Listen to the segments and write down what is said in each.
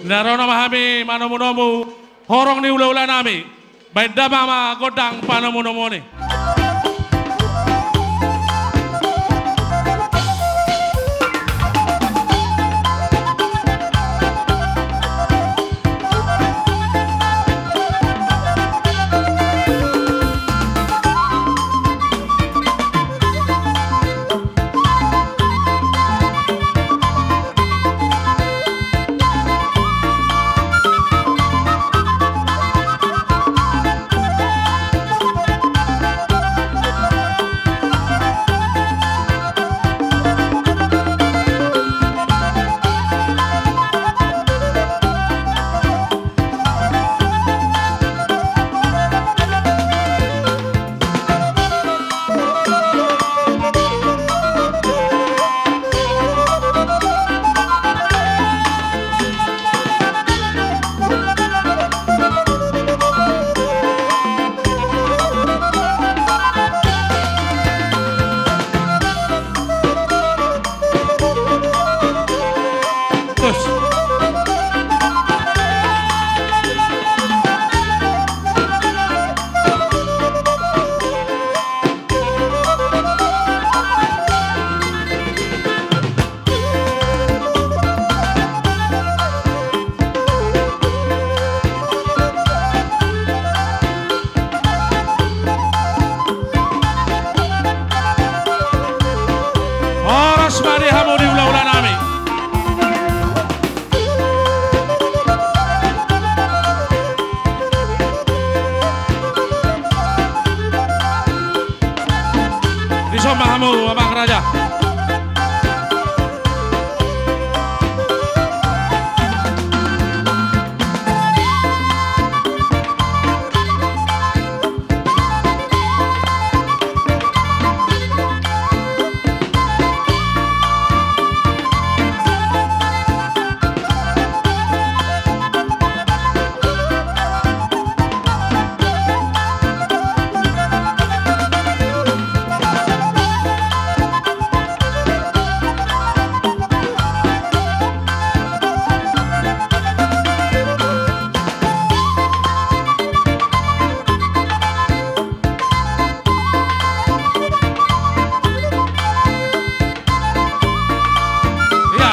Narono mahami manomu-nomu horong ni ula-ula nami. Baik mama godang panomu-nomu ni. Mahamu Abang Raja.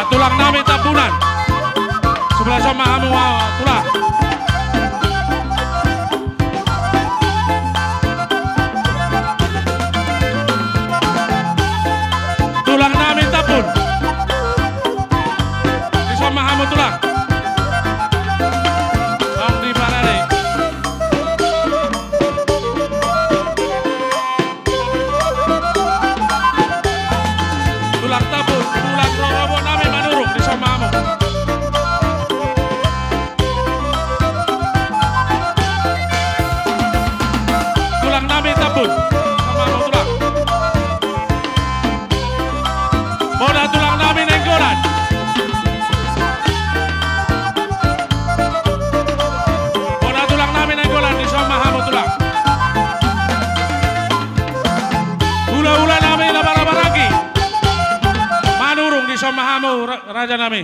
Tulang nami tabunan sebelah sama hamu tulang tulang nami tabun di sama hamu tulang Bang di mana nih tulang tabun tulang robo nami manurung di sama hamu tulang nami tabun sama hamu tulang boda tulang nami nenggolan boda tulang nami nenggolan di sama hamu tulang ula-ula nami laba-laba lagi manurung di sama hamu raja nami